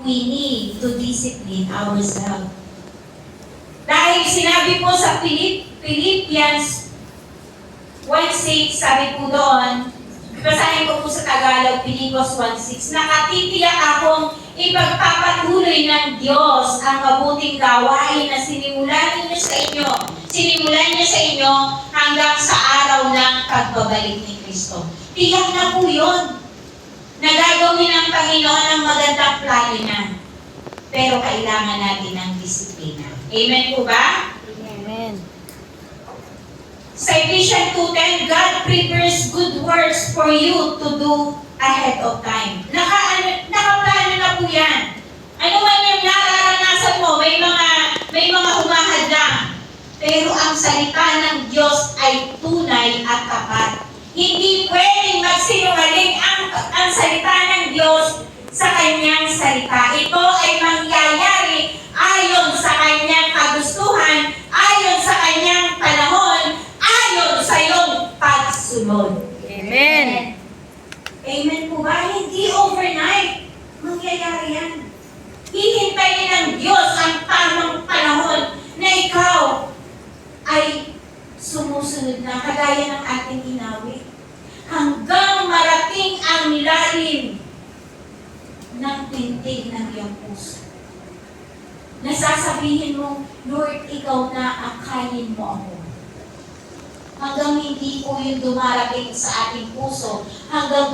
we need to discipline ourselves. Dahil sinabi po sa Philippians 1:6, sabi po doon, basahin ko po sa Tagalog, Philippians 1:6, nakatitiyak akong ipagpapatuloy ng Diyos ang mabuting gawain na sinimulan niya sa inyo hanggang sa araw ng pagbabalik ni Kristo. Tiyak na po yun. Nagagawin ng Panginoon ang magandang plano niya. Pero kailangan natin ng disiplina. Amen po ba? Amen. Sa Ephesians 2:10, God prepares good works for you to do ahead of time. Nakaplano na po yan. Ano man yung nararanasan mo, may mga humahadlang. Pero ang salita ng Diyos ay tunay at tapat. Hindi pwedeng magsinungaling ang salita ng Diyos sa kanyang salita. Ito ay mangyayari ayon sa kanyang kagustuhan, ayon sa kanyang panahon, ayon sa iyong pagsunod. Amen. Amen po ba? Hindi overnight. Mangyayari yan. Hihintayin ng Diyos ang tamang panahon na ikaw ay sumusunod na kagaya ng ating inawit. Hanggang marating ang lalim ng tintig ng iyong puso. Nasasabihin mo, Lord, ikaw na akayin mo ako. Hanggang hindi po yung dumarating sa ating puso, hanggang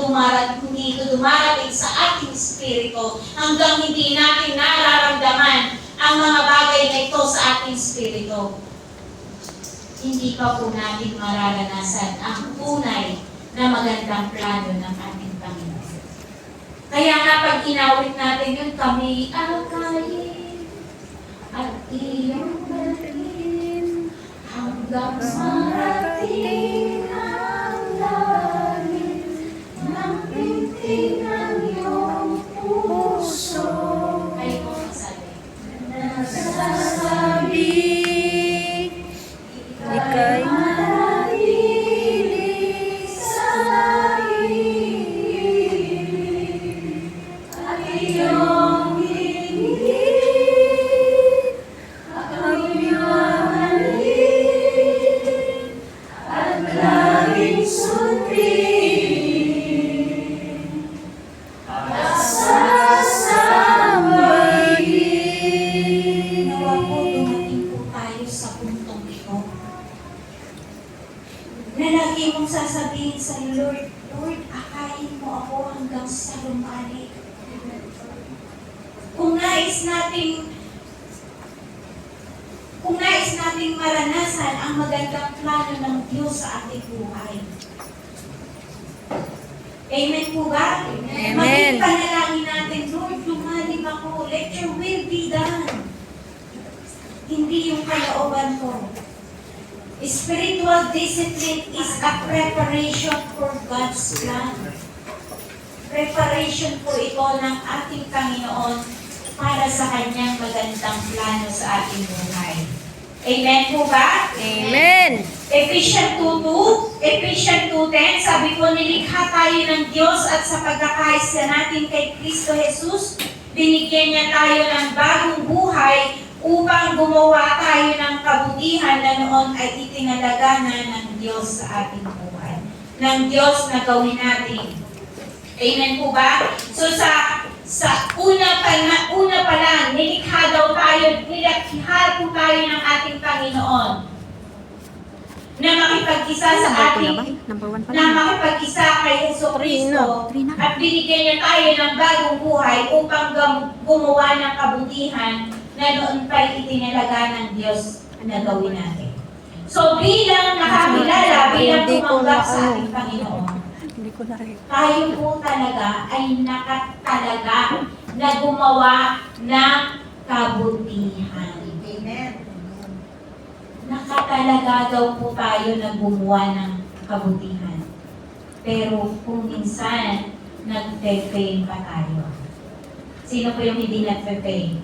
hindi ito dumarating sa ating spirito, hanggang hindi natin nararamdaman ang mga bagay na ito sa ating spirito, hindi pa po natin mararanasan ang tunay na magandang plano ng ating Panginoon. Kaya nga pag inawit natin yun, kami akayin at iyong dalhin hanggang marating ang langit ng pintig ng iyong puso. Kayo po magsabi. Nasasabi, ika'y manatili sa ibig at iyong hingin ang iyong halin at laging sundin at sasambahin. Nawa po dumating po tayo sa puntong ito. Na lagi mong sasabihin sa Lord, Lord, akayin mo ako hanggang sa lumalik. Kung nais nating maranasan ang magandang plano ng Diyos sa ating buhay. Amen po ba? Amen. Maging panalangin natin, Lord, lumalim ako. Let your will be done. Hindi yung kalooban ko. Spiritual discipline is a preparation for God's plan. Preparation po ito ng ating Panginoon para sa kanyang magandang plano sa ating buhay. Amen po ba? Amen. Ephesians 2:10, sabi po, nilikha tayo ng Diyos at sa pagkakaisa natin kay Kristo Jesus, binigyan niya tayo ng bagong buhay upang gumawa tayo ng kabutihan na noon ay itinalaganan ng Diyos sa ating buhay. Ng Diyos na gawin natin. Amen po ba? So sa una pa lang, nilikha po tayo ng ating Panginoon na makipag-isa sa ating, na makipag-isa kay Jesucristo at binigyan niya tayo ng bagong buhay upang gumawa ng kabutihan na noon pa'y itinalaga ng Diyos na gawin natin. So bilang nakakilala, bilang tumanggap sa ating Panginoon, tayo po talaga ay nakatalaga na gumawa ng kabutihan. Amen. Nakatalaga daw po tayo na gumawa ng kabutihan. Pero kung minsan, nagpe-pain pa tayo. Sino po yung hindi nagpe-pain?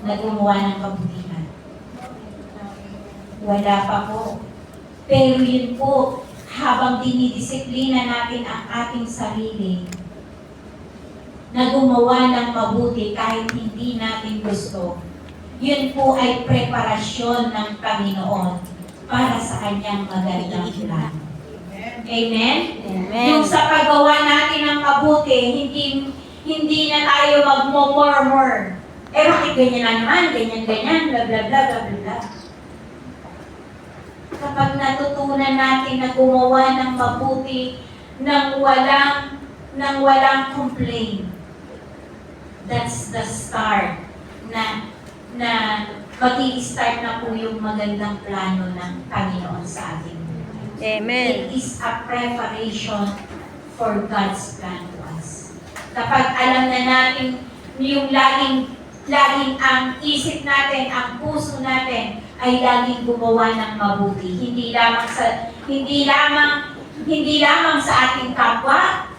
Na gumawa ng kabutihan? Wala pa po. Pero yun po, habang dinidisiplina natin ang ating sarili, na gumawa ng mabuti kahit hindi natin gusto. Yun po ay preparasyon ng Panginoon para sa kanyang magandang plano. Amen? Amen. Yung sa paggawa natin ng mabuti, hindi na tayo magmo-murmur. Eh bakit ganyan na naman, ganyan, bla bla bla bla bla. Kapag natutunan natin na gumawa ng mabuti nang walang complaint, that's the start na mag-i-start na po yung magandang plano ng Panginoon sa ating buhay. Amen. It is a preparation for God's plan to us. Kapag alam na natin yung laging ang isip natin, ang puso natin ay laging gumawa ng mabuti. Hindi lamang sa ating kapwa,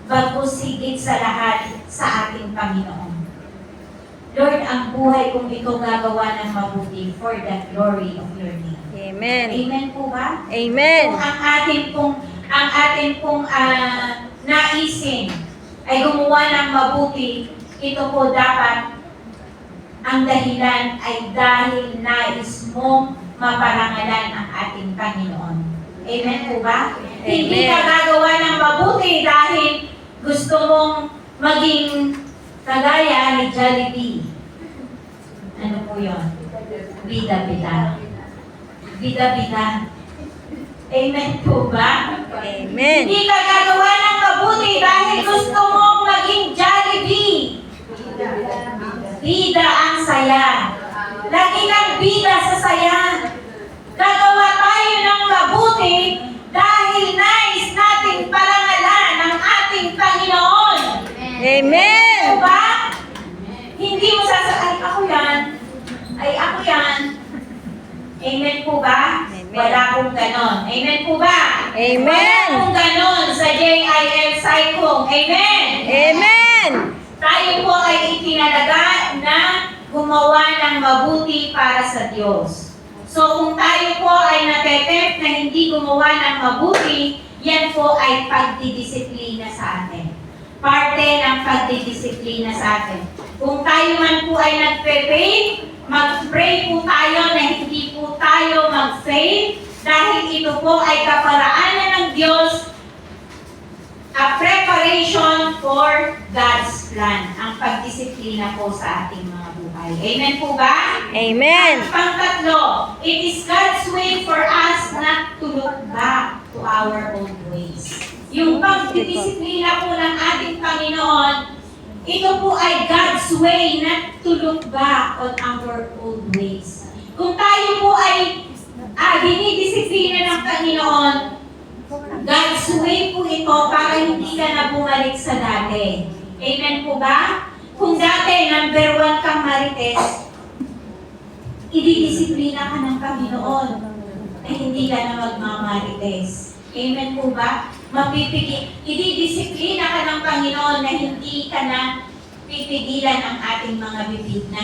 bagkus higit sa lahat sa ating Panginoon. Lord, ang buhay kong ito gagawa ng mabuti for the glory of your name. Amen. Amen po ba? Amen. Kung ang ating pong naisin ay gumawa ng mabuti, ito po dapat ang dahilan ay dahil nais mong maparangalan ang ating Panginoon. Amen po ba? Hindi ka gagawa ng mabuti dahil gusto mong maging kagaya ni Jollibee. Ano po yun? Bida-bida. Bida-bida. Amen po ba? Amen. Hindi ka gagawa ng mabuti dahil gusto mong maging Jollibee. Bida ang saya. Lagi kang bida sa saya. Gagawa tayo ng mabuti dahil nais nating parangalan ang ating Panginoon. Amen. Diba? Hindi mo sasabihin, ako yan. Ay, ako yan. Amen po ba? Amen. Wala pong ganon. Amen po ba? Amen. Wala pong ganon sa JIL Cyclone. Amen. Amen. Tayo po ay itinalaga na gumawa ng mabuti para sa Diyos. So kung tayo po ay natetempt na hindi gumawa ng mabuti, yan po ay pagdidisiplina sa atin. Parte ng pagdidisiplina sa atin. Kung tayo man po ay nagpe-pray, mag-pray po tayo na hindi po tayo mag-fail dahil ito po ay kaparaanan ng Diyos, a preparation for God's plan. Ang pagdisiplina po sa ating mga buhay. Amen po ba? Amen. At pangtatlo, it is God's way for us not to look back to our old ways. Yung pagdidisiplina po ng ating Panginoon, ito po ay God's way not to look back on our old ways. Kung tayo po ay dinidisiplina ng Panginoon, God's way po ito para hindi ka na bumalik sa dati. Amen po ba? Kung dati number 1 kang marites, ididisiplina ka ng Panginoon na hindi ka na magmamarites. Amen po ba? Ididisiplina ka ng Panginoon na hindi ka na pipigilan ang ating mga bibig na